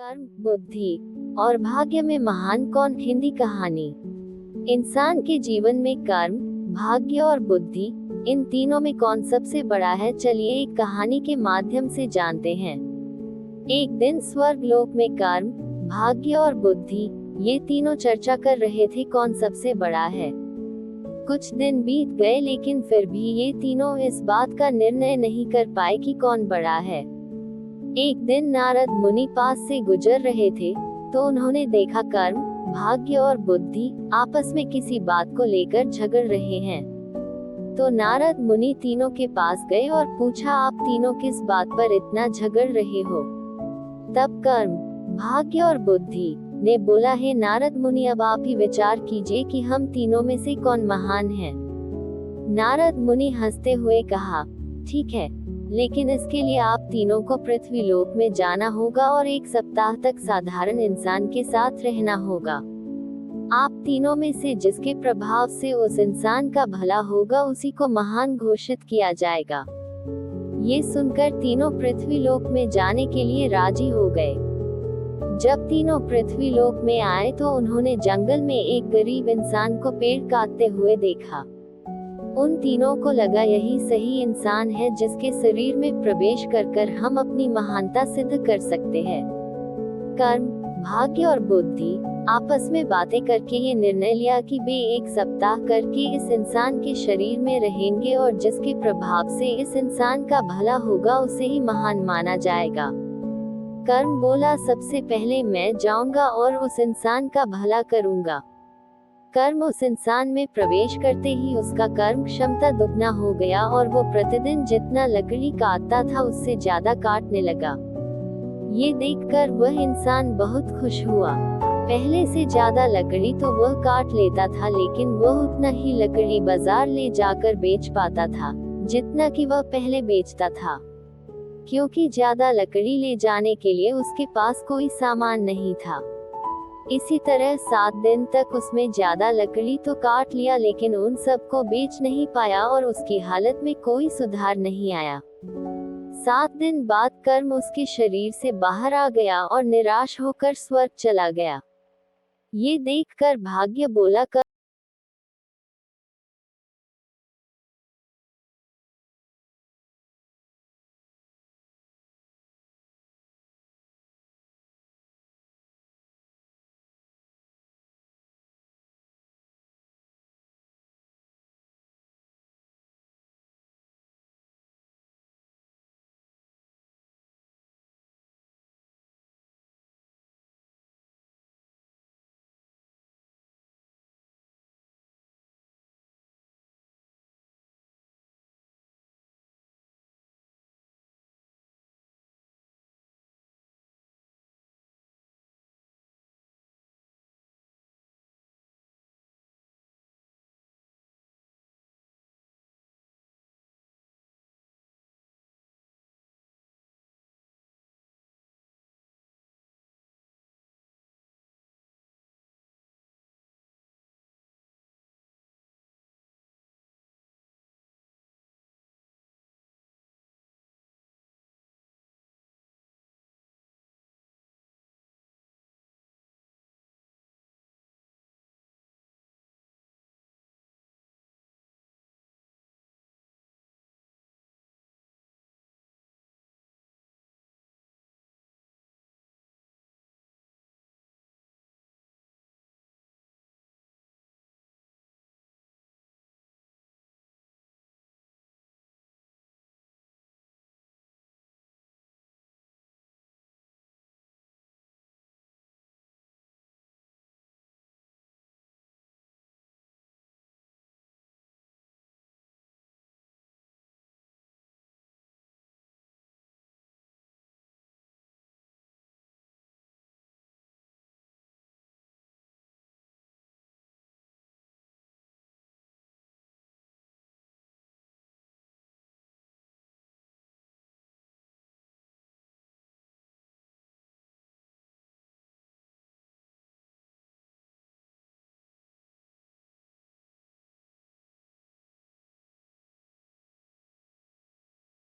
कर्म, बुद्धि और भाग्य में महान कौन? हिंदी कहानी। इंसान के जीवन में कर्म, भाग्य और बुद्धि, इन तीनों में कौन सबसे बड़ा है? चलिए एक कहानी के माध्यम से जानते हैं। एक दिन स्वर्ग लोक में कर्म, भाग्य और बुद्धि, ये तीनों चर्चा कर रहे थे कौन सबसे बड़ा है। कुछ दिन बीत गए लेकिन फिर भी ये तीनों इस बात का निर्णय नहीं कर पाए कि कौन बड़ा है। एक दिन नारद मुनि पास से गुजर रहे थे तो उन्होंने देखा कर्म, भाग्य और बुद्धि आपस में किसी बात को लेकर झगड़ रहे हैं। तो नारद मुनि तीनों के पास गए और पूछा, आप तीनों किस बात पर इतना झगड़ रहे हो? तब कर्म, भाग्य और बुद्धि ने बोला, है नारद मुनि, अब आप ही विचार कीजिए कि हम तीनों में से कौन महान है। नारद मुनि हंसते हुए कहा, ठीक है, लेकिन इसके लिए आप तीनों को पृथ्वी लोक में जाना होगा और एक सप्ताह तक साधारण इंसान के साथ रहना होगा। आप तीनों में से जिसके प्रभाव से उस इंसान का भला होगा उसी को महान घोषित किया जाएगा। ये सुनकर तीनों पृथ्वी लोक में जाने के लिए राजी हो गए। जब तीनों पृथ्वी लोक में आए तो उन्होंने जंगल में एक गरीब इंसान को पेड़ काटते हुए देखा। उन तीनों को लगा यही सही इंसान है जिसके शरीर में प्रवेश कर हम अपनी महानता सिद्ध कर सकते हैं। कर्म, भाग्य और बुद्धि आपस में बातें करके ये निर्णय लिया कि वे एक सप्ताह करके इस इंसान के शरीर में रहेंगे और जिसके प्रभाव से इस इंसान का भला होगा उसे ही महान माना जाएगा। कर्म बोला, सबसे पहले मैं जाऊंगा और उस इंसान का भला करूंगा। कर्म उस इंसान में प्रवेश करते ही उसका कर्म क्षमता दुगना हो गया और वो प्रतिदिन जितना लकड़ी काटता था उससे ज्यादा काटने लगा। ये देखकर वह इंसान बहुत खुश हुआ। पहले से ज्यादा लकड़ी तो वह काट लेता था लेकिन वह उतना ही लकड़ी बाजार ले जाकर बेच पाता था जितना कि वह पहले बेचता था, क्योंकि ज्यादा लकड़ी ले जाने के लिए उसके पास कोई सामान नहीं था। इसी तरह 7 दिन तक उसमें ज्यादा लकड़ी तो काट लिया लेकिन उन सब को बेच नहीं पाया और उसकी हालत में कोई सुधार नहीं आया। 7 दिन बाद कर्म उसके शरीर से बाहर आ गया और निराश होकर स्वर्ग चला गया। ये देखकर भाग्य बोला,